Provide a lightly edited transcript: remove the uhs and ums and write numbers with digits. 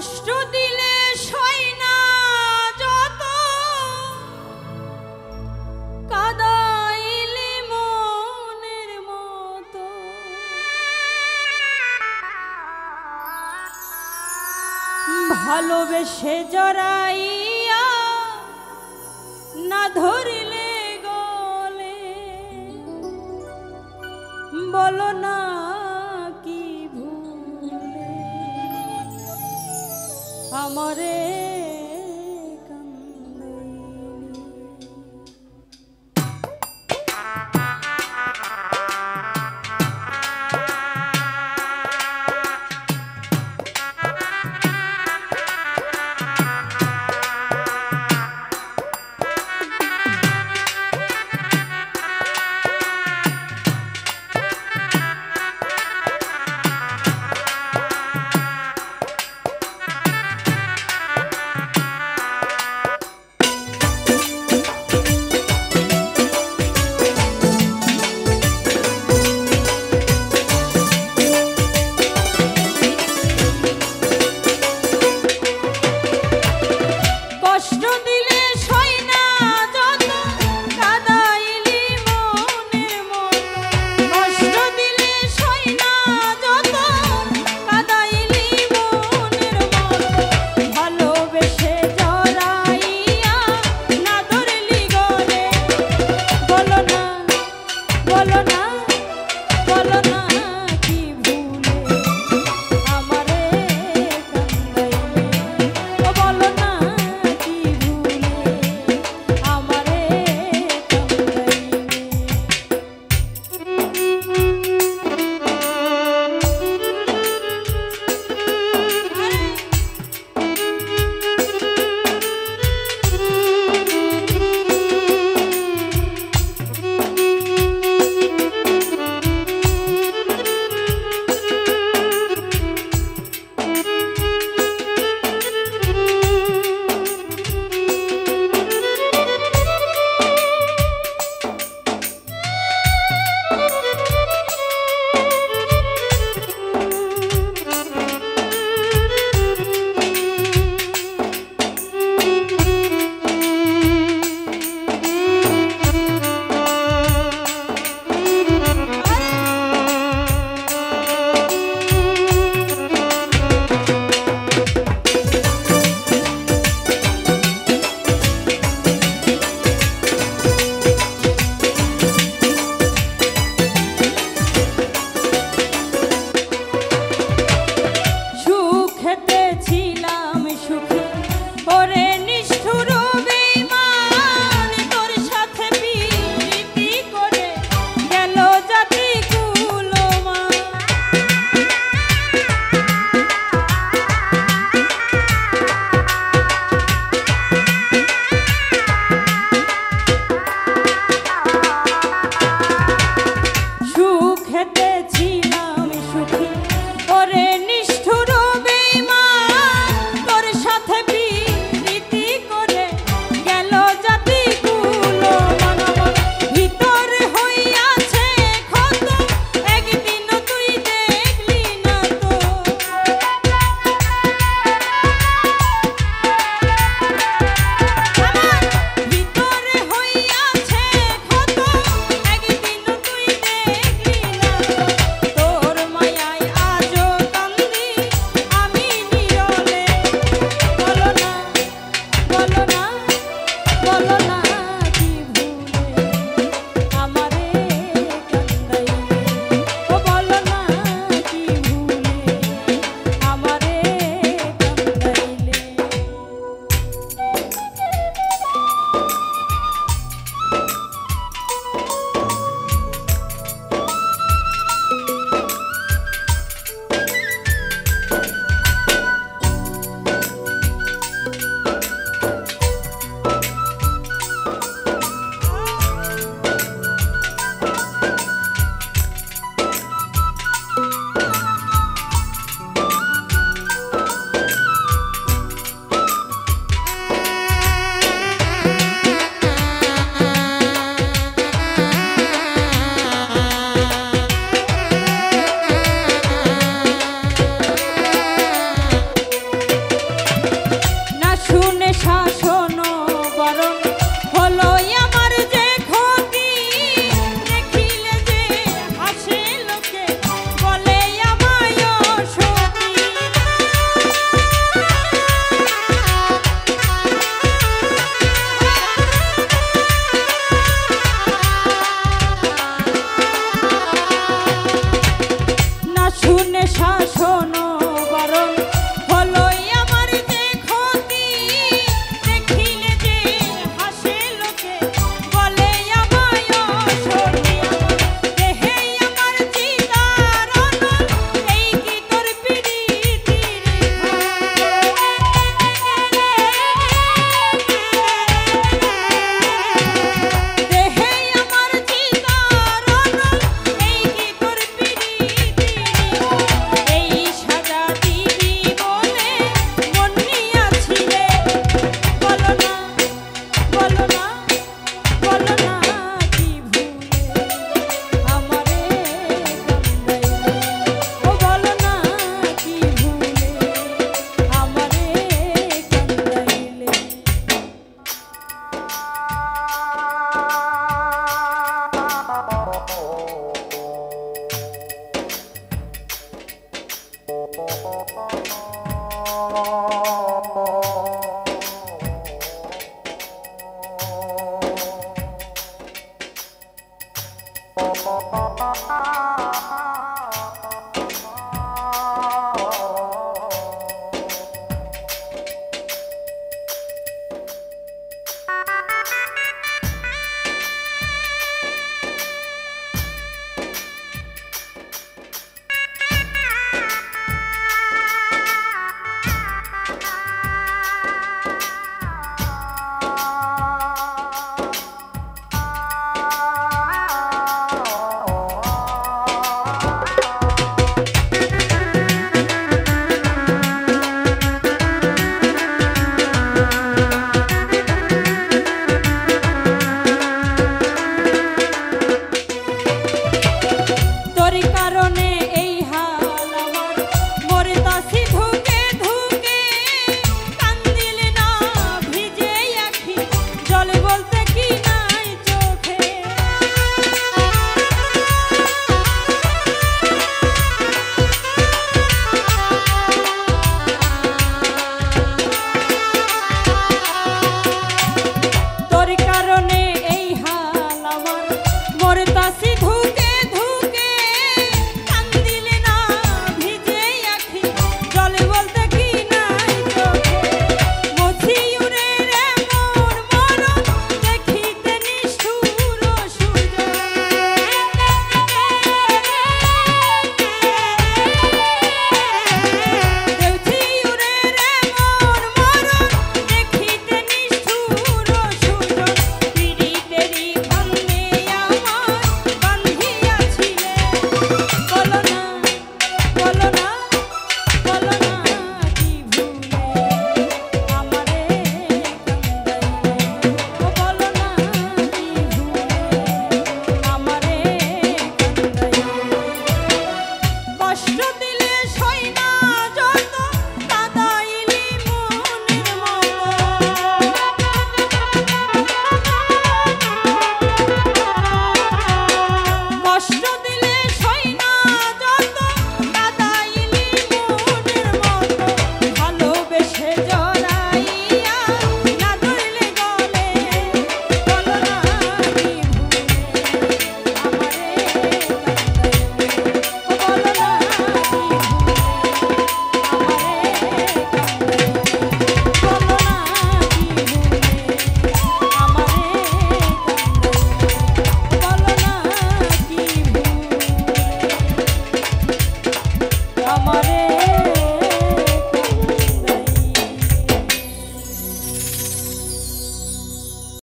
কষ্ট দিলে সই না যত কাদাইলে মনের মতো ভালোবেসে জড়াইয়া না ধরিলে গলে বলো না কি ভুলে আমারে শুনে শাসন বারণ হলো আমার যে ক্ষতি দেখিলে যে হাসে লোকে বলে আমায় অসতি দেহে আমার চিতারণ এই কি তোর পিরিতির দেহে আমার চিতারণ এই কি তোর পিরিতির এই সাজা দিবি বলে মন নিয়াছিলে বলো না বলো না বলো না কি ভুলে আমারে কান্দাইলে ও বলো না কি ভুলে আমারে কান্দাইলে তোর কারণে এই হাল আমার মরতাছি ধুকে ধুকে কান্দিলে না ভিজে আখি জল বলতে কি নাই চোখে তোর কারণে এই হাল আমার মরতাছি ধুকে ধুকে কান্দিলে না ভিজে আখি জল বলতে কি নাই চোখে মথিউরে রে মোর মরণ দেখিতে নিষ্ঠুর সুজন দেউথিউরে রে মোর মরণ দেখিতে নিষ্ঠুর সুজন পিরিতেরি ফান্দে আমার বান্ধিয়াছিলে বলো না বলো না বলো না কি ভুলে আমারে কান্দাইলে ও বলো না কি ভুলে আমারে কান্দাইলে কষ্ট দিলে সই না